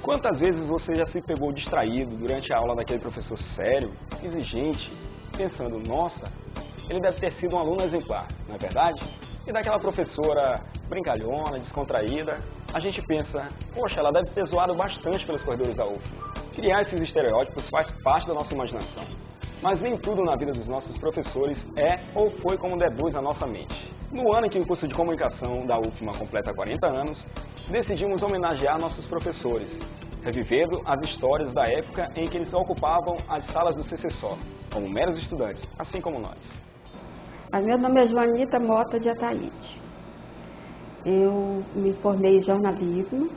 Quantas vezes você já se pegou distraído durante a aula daquele professor sério, exigente, pensando, nossa, ele deve ter sido um aluno exemplar, não é verdade? E daquela professora brincalhona, descontraída, a gente pensa, poxa, ela deve ter zoado bastante pelos corredores da UFMA. Criar esses estereótipos faz parte da nossa imaginação. Mas nem tudo na vida dos nossos professores é ou foi como deduz a nossa mente. No ano em que o curso de comunicação da UFMA completa 40 anos, decidimos homenagear nossos professores, revivendo as histórias da época em que eles ocupavam as salas do CCSO, como meros estudantes, assim como nós. Meu nome é Joanita Mota de Ataíde. Eu me formei em jornalismo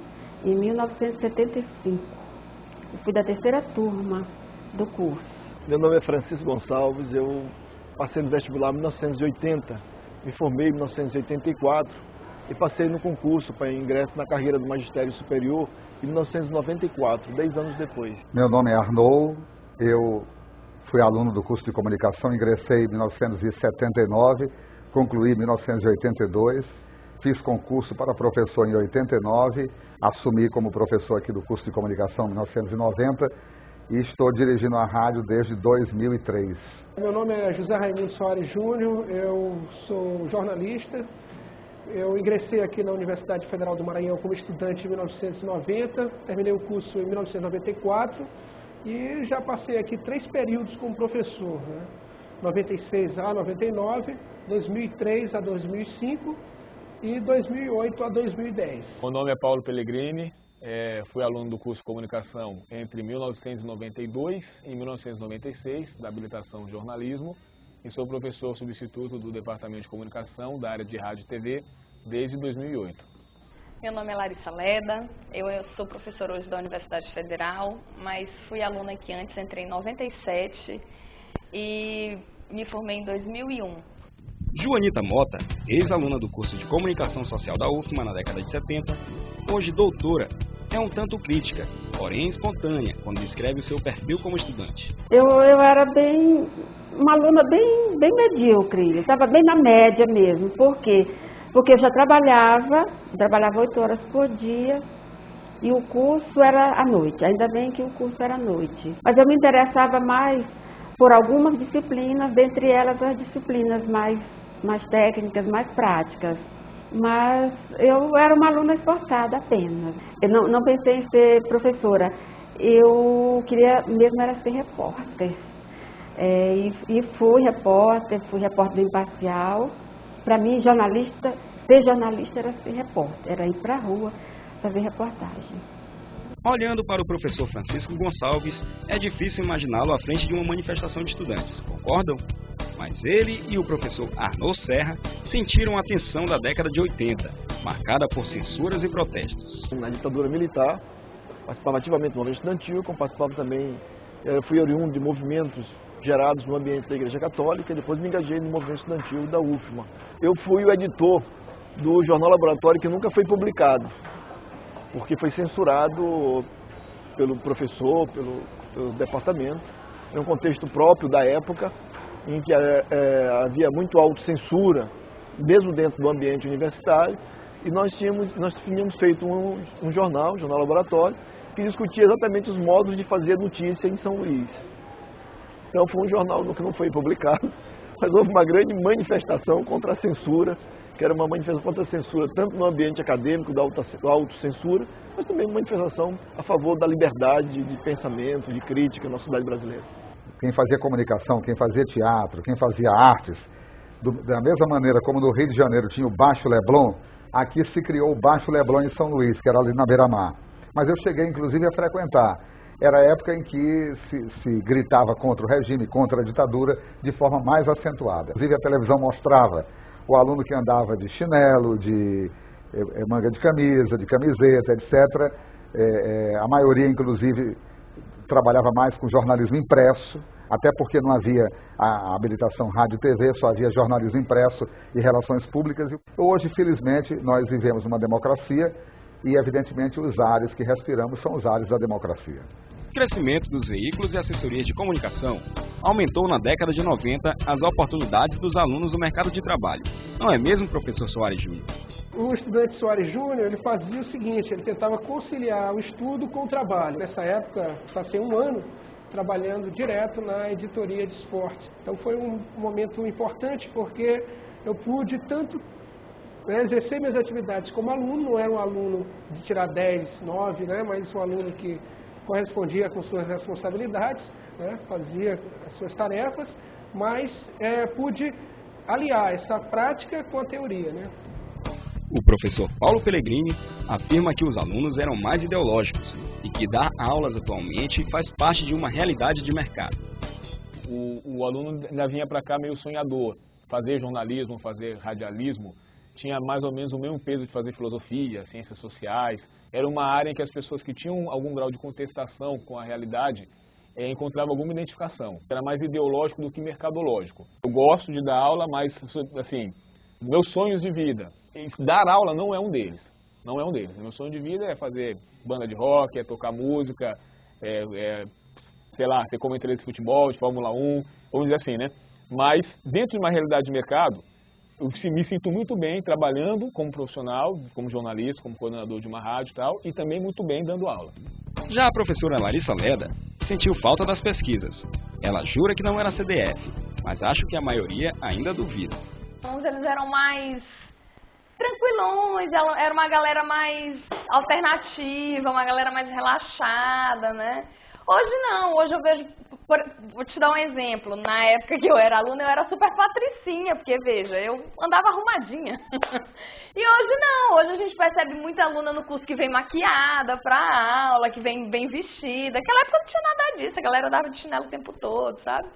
em 1975. Eu fui da terceira turma do curso. Meu nome é Francisco Gonçalves, eu passei no vestibular em 1980, me formei em 1984 e passei no concurso para ingresso na carreira do Magistério Superior em 1994, 10 anos depois. Meu nome é Arnold, eu fui aluno do curso de comunicação, ingressei em 1979, concluí em 1982, fiz concurso para professor em 89, assumi como professor aqui do curso de comunicação em 1990 e estou dirigindo a rádio desde 2003. Meu nome é José Raimundo Soares Júnior, eu sou jornalista. Eu ingressei aqui na Universidade Federal do Maranhão como estudante em 1990, terminei o curso em 1994 e já passei aqui 3 períodos como professor, né? 96 a 99, 2003 a 2005 e 2008 a 2010. Meu nome é Paulo Pellegrini, fui aluno do curso de comunicação entre 1992 e 1996, da habilitação de jornalismo, e sou professor substituto do Departamento de Comunicação da área de Rádio e TV desde 2008. Meu nome é Larissa Leda, eu sou professora hoje da Universidade Federal, mas fui aluna aqui antes, entrei em 97 e me formei em 2001. Joanita Mota, ex-aluna do curso de Comunicação Social da UFMA na década de 70, hoje doutora, é um tanto crítica, porém espontânea, quando descreve o seu perfil como estudante. Eu era uma aluna bem medíocre, eu estava bem na média mesmo. Por quê? Porque eu já trabalhava 8 horas por dia e o curso era à noite, ainda bem que o curso era à noite. Mas eu me interessava mais por algumas disciplinas, dentre elas as disciplinas mais técnicas, mais práticas. Mas eu era uma aluna esforçada apenas. Eu não pensei em ser professora, eu queria mesmo era ser repórter. E fui repórter do Imparcial. Para mim, ser jornalista era ser repórter, era ir para a rua fazer reportagem. Olhando para o professor Francisco Gonçalves, é difícil imaginá-lo à frente de uma manifestação de estudantes, concordam? Mas ele e o professor Arnold Serra sentiram a tensão da década de 80, marcada por censuras e protestos. Na ditadura militar, participava ativamente do movimento estudantil, como participava também, fui oriundo de movimentos gerados no ambiente da Igreja Católica e depois me engajei no movimento estudantil da UFMA. Eu fui o editor do Jornal Laboratório que nunca foi publicado, porque foi censurado pelo professor, pelo departamento, em um contexto próprio da época, em que havia muito autocensura, mesmo dentro do ambiente universitário, e nós tínhamos feito um jornal, Jornal Laboratório, que discutia exatamente os modos de fazer notícia em São Luís. Então foi um jornal que não foi publicado, mas houve uma grande manifestação contra a censura, que era uma manifestação contra a censura tanto no ambiente acadêmico, da autocensura, mas também uma manifestação a favor da liberdade de pensamento, de crítica na sociedade brasileira. Quem fazia comunicação, quem fazia teatro, quem fazia artes, da mesma maneira como no Rio de Janeiro tinha o Baixo Leblon, aqui se criou o Baixo Leblon em São Luís, que era ali na beira-mar. Mas eu cheguei inclusive a frequentar. Era a época em que se gritava contra o regime, contra a ditadura, de forma mais acentuada. Inclusive a televisão mostrava o aluno que andava de chinelo, de manga de camisa, de camiseta, etc. A maioria, inclusive, trabalhava mais com jornalismo impresso, até porque não havia a habilitação rádio e TV, só havia jornalismo impresso e relações públicas. Hoje, felizmente, nós vivemos uma democracia e, evidentemente, os ares que respiramos são os ares da democracia. O crescimento dos veículos e assessorias de comunicação aumentou na década de 90 as oportunidades dos alunos no mercado de trabalho. Não é mesmo, professor Soares Júnior? O estudante Soares Júnior, ele fazia o seguinte, ele tentava conciliar o estudo com o trabalho. Nessa época, passei 1 ano trabalhando direto na editoria de esportes. Então foi um momento importante porque eu pude tanto exercer minhas atividades como aluno, não era um aluno de tirar 10, 9, né, mas um aluno que correspondia com suas responsabilidades, né, fazia as suas tarefas, mas pude aliar essa prática com a teoria, né. O professor Paulo Pellegrini afirma que os alunos eram mais ideológicos e que dar aulas atualmente faz parte de uma realidade de mercado. O aluno já vinha para cá meio sonhador, fazer jornalismo, fazer radialismo, tinha mais ou menos o mesmo peso de fazer filosofia, ciências sociais. Era uma área em que as pessoas que tinham algum grau de contestação com a realidade encontravam alguma identificação. Era mais ideológico do que mercadológico. Eu gosto de dar aula, mas, assim, meus sonhos de vida, dar aula não é um deles. Não é um deles. Meu sonho de vida é fazer banda de rock, é tocar música, sei lá, ser comentarista de futebol, de Fórmula 1, vamos dizer assim, né? Mas, dentro de uma realidade de mercado, eu me sinto muito bem trabalhando como profissional, como jornalista, como coordenador de uma rádio e tal, e também muito bem dando aula. Já a professora Larissa Leda sentiu falta das pesquisas. Ela jura que não era CDF, mas acho que a maioria ainda duvida. Eles eram mais tranquilões, era uma galera mais alternativa, uma galera mais relaxada, né? Hoje não, hoje eu vejo, vou te dar um exemplo, na época que eu era aluna eu era super patricinha, porque veja, eu andava arrumadinha. E hoje não, hoje a gente percebe muita aluna no curso que vem maquiada pra aula, que vem bem vestida. Naquela época não tinha nada disso, a galera andava de chinelo o tempo todo, sabe?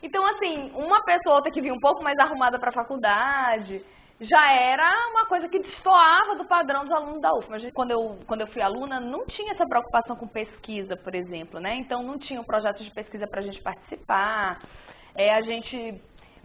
Então assim, uma pessoa ou outra que vinha um pouco mais arrumada pra faculdade, já era uma coisa que destoava do padrão dos alunos da UFMA. Quando eu fui aluna, não tinha essa preocupação com pesquisa, por exemplo, né? Então, não tinha um projeto de pesquisa para a gente participar.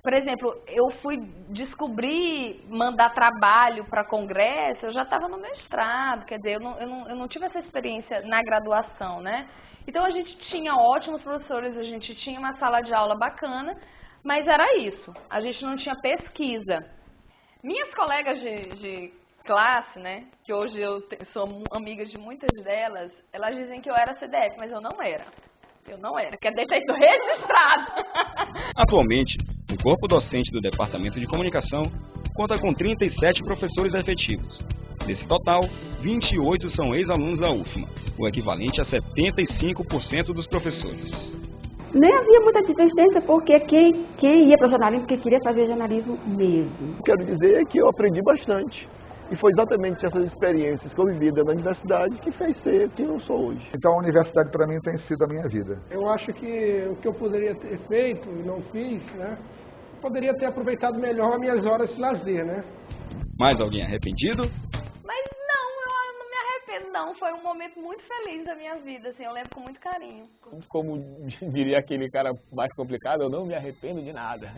Por exemplo, eu fui descobrir, mandar trabalho para congresso, eu já estava no mestrado, quer dizer, eu não tive essa experiência na graduação, né? Então, a gente tinha ótimos professores, a gente tinha uma sala de aula bacana, mas era isso, a gente não tinha pesquisa. Minhas colegas de classe, né, que hoje eu sou amiga de muitas delas, elas dizem que eu era CDF, mas eu não era. Eu não era, quero deixar isso registrado. Atualmente, o corpo docente do Departamento de Comunicação conta com 37 professores efetivos. Desse total, 28 são ex-alunos da UFMA, o equivalente a 75% dos professores. Nem havia muita desistência, porque quem ia para o jornalismo, porque queria fazer jornalismo mesmo. Quero dizer que eu aprendi bastante. E foi exatamente essas experiências que eu vivi dentro da universidade que fez ser quem eu sou hoje. Então a universidade para mim tem sido a minha vida. Eu acho que o que eu poderia ter feito e não fiz, né? Poderia ter aproveitado melhor as minhas horas de lazer, né? Mais alguém arrependido? Mas não, eu não me arrependo, não. Foi um momento muito feliz da minha vida, assim, eu lembro com muito carinho. Como diria aquele cara mais complicado, eu não me arrependo de nada.